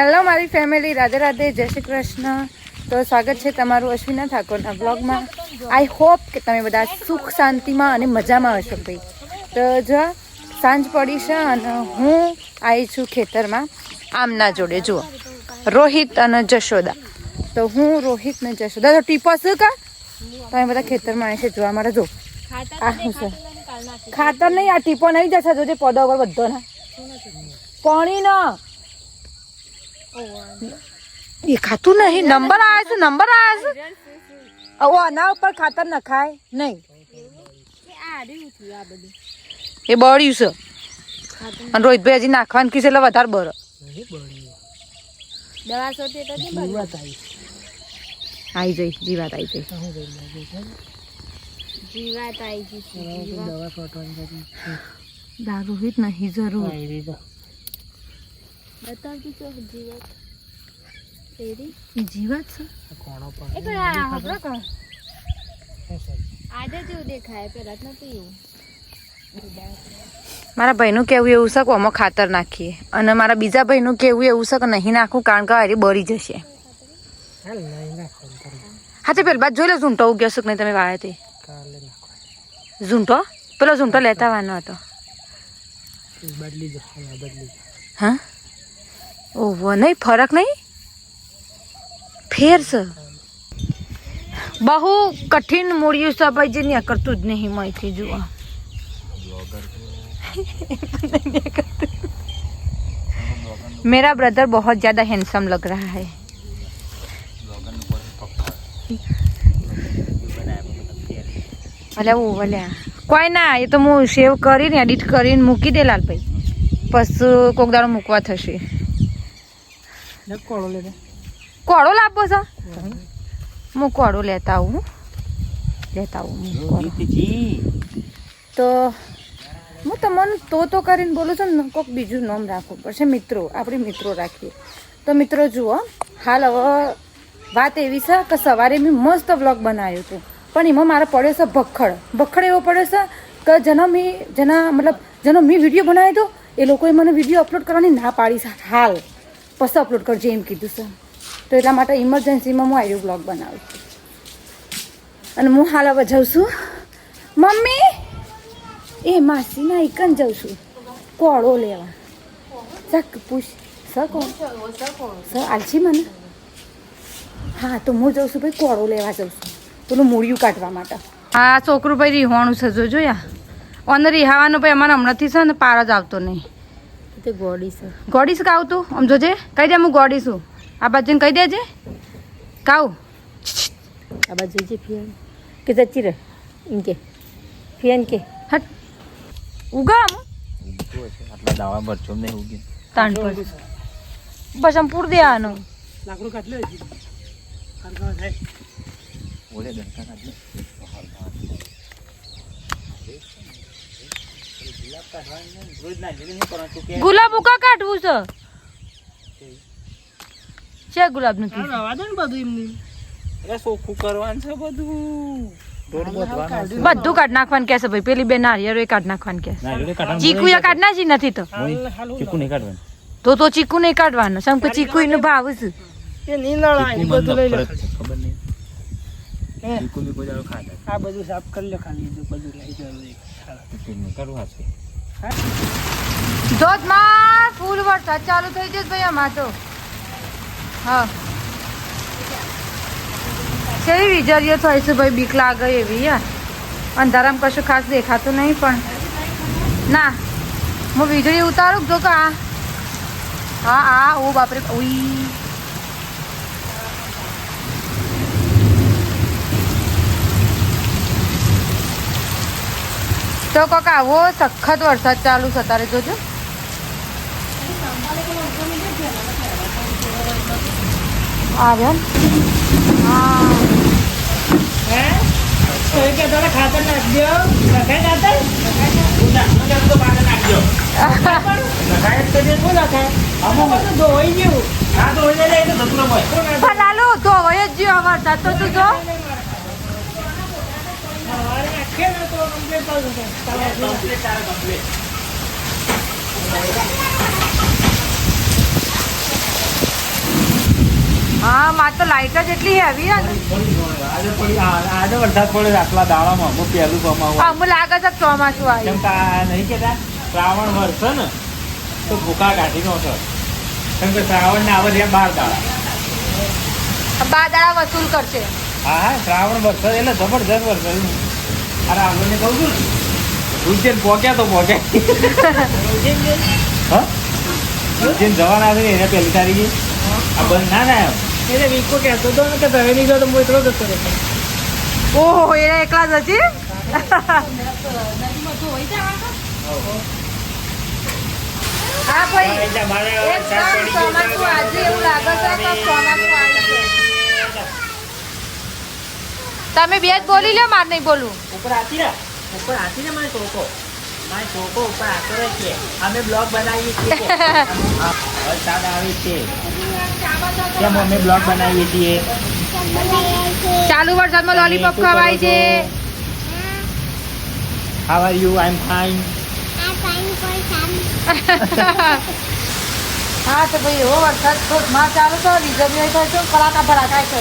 Hello મારી family, Radhe Radhe, જય શ્રી કૃષ્ણ. તો સ્વાગત છે તમારું અશ્વિના ઠાકોરના બ્લોગમાં. આઈ હોપ કે તમે બધા સુખ શાંતિમાં અને મજામાં હશો ભાઈ. તો જો સાંજ પડી છે અને હું આવી છું ખેતરમાં આમના જોડે. જુઓ રોહિત અને જશોદા. તો હું રોહિત ને જશોદા તો ટીપો શું કા તમે બધા ખેતરમાં આવી છે જોવા મારે. જો આ શું છે? ખાતર નહીં, આ ટીપો નહીં જશે. જોજે પૌધા ઉપર બધો ના પાણી ના દેખાતું નહીં. નંબર આવે છે, નંબર આવે છે. આના ઉપર ખાતર નખાય નહીં, એ બળ્યું છે. અને રોહિતભાઈ હજી નાખવાનું કીધું એટલે વધારે બરો. આવી જઈ જીવાત, આવી જઈ રોહિત નહીં જરૂર. જીવાત મારા ભાઈનું કેવું એવું છે કે આમાં ખાતર નાખીએ, અને મારા બીજા ભાઈનું કેવું એવું છે કે નહીં નાખવું કારણ કે હારી બળી જશે. હા તે પેલી બાદ જોઈ લો ઝૂંટો ઉગ્યો છે કે નહીં તમે વાળે તે ઝૂંટો પેલો ઝૂંટો લેતા આવવાનો હતો. હા ઓહો નહીં, ફરક નહીં, ફેર છે. બહુ કઠિન મૂળ્યું છે ભાઈ, જે નહીં કરતું જ નહીં મયથી. જુઓ मेरा ब्रदर बहुत ज्यादा हैंडसम लग रहा है. અલ્યા ઓ અલ્યા કોઈ ના, એ તો હું સેવ કરીને એડિટ કરીને મૂકી દે લાલભાઈ, પછી કોક દાડો મૂકવા થશે. કોળો લાવવો છે? હું કોળો લેતા આવું. તો હું તમને તો કરીને બોલું છું ને, કોઈક બીજું નામ રાખવું પડશે. મિત્રો, આપણે મિત્રો રાખીએ. તો મિત્રો જુઓ, હાલ હવે વાત એવી છે કે સવારે મેં મસ્ત વ્લોગ બનાવ્યું હતું, પણ એમાં મારે પડ્યો છે ભખડ એવો પડ્યો છે કે જેનો મેં વિડીયો બનાવ્યો હતો એ લોકોએ મને વિડીયો અપલોડ કરવાની ના પાડી છે. હાલ પછી અપલોડ કરજો એમ કીધું છે. તો એટલા માટે ઇમરજન્સીમાં હું આવ્યો વ્લોગ બનાવું છું. અને હું હાલ હવે જાઉં છું મમ્મી, એ માસીના એકન જાઉં છું કોળો લેવા. ચક પૂછ કોણ સર આલછી મને. હા તો હું જાઉં છું ભાઈ, કોળો લેવા જાઉં છું, પેલું મૂળિયું કાઢવા માટે. આ છોકરું ભાઈ રીહોણું છે, જો જોયા અને રીહાવાનું ભાઈ અમારે હમણાંથી છે ને પાર જ આવતો નહીં. તે ગોડી છે કાવ તું આમ જોજે, કહી દે હું ગોડી છું. આ બાજુ કહી દેજે કાવ. આ બાજુ જે ફિયાન કે જતી રહે એમ કે ફિયાન કે હટ ઉગામ આટલા દાવા બરચો નહીં ઉગી તાણ પર બસ આમ પૂર દે આનો લાકડું કાઢ લે હરગા જાય ઓલે દંકા કાઢ લે. ગુલાબ ઉકા કાઢવું છે ગુલાબ નું બધું કાઢ નાખવાનું કે છે ભાઈ. પેલી બે નારિયેળ કાઢ નાખવાનું કે ચીકુ એ કાઢ નાખી નથી તો ચીકુ નહીં કાઢવાનું. સમ કે ચીકુ નો ભાવ છે ધોધમાં ફૂલ વરસાદ ચાલુ થઈ જશે ભાઈ આમાં તો. હા કેવી વીજળીઓ થાય છે ભાઈ, બીક લાગે એવી યાર. અંધારામાં કશું ખાસ દેખાતું નહીં, પણ ના હું વીજળી ઉતારું જો કે આ હા ઓ બાપરે ઉઈ તો કોક આવો સખત વરસાદ ચાલુ છે તારે જોજો. આવ્યો હા ખાતર નાખજો. લાલુ ધોવાય જ જ્યો વરસાદ તો તું જો. હા માર તો લાઈટ જ એટલી હેવી આજે વરસાદ પડે આટલા દાડામાં હું પહેલું કમાવું અમને લાગે છે કે ચોમાસું કેમ આવ્યું કે આ નહીં કેતા શ્રાવણ વર્ષ ને તો ભૂકા કાઢી નો છે કેમ કે શ્રાવણ ને આવે ત્યાં 12 દાડા બાદળા વસૂલ કરશે. હા હા શ્રાવણ વર્ષ એટલે જબરજસ્ત વર્ષ અરે આપણને કહું છું ને ઉજ્જૈન પહોંચ્યા તો પહોંચ્યા હા ઉજ્જૈન જવાના છે ને એને પહેલી તારીખે આ બંધ ના થાય એટલે વીકો કહેતો હતો ને કે તમે નહીં ગયો તો હું એટલો જતો રહેતો. ઓહો એને એકલા જ હજી હા ભાઈ એકદમ ચોમાસું આજે એવું લાગે છે કે ચોમાસું આવ્યું છે. તમે બે જ બોલી લો માર નહીં બોલું. ઉપર આતી ને મારે ચોકો ઉપર આતો રહે છે. અમે બ્લોગ બનાવીએ છીએ વરસાદ આવે છે કેમ અમે બ્લોગ બનાવીએ છીએ ચાલુ વરસાદમાં લોલીપોપ ખવાય છે. How are you I am fine હા તો ભાઈ એવો વરસાદ ધોધમાર ચાલુ તો રીઝર્વ થાય છે કલાકા ભરાકાય છે.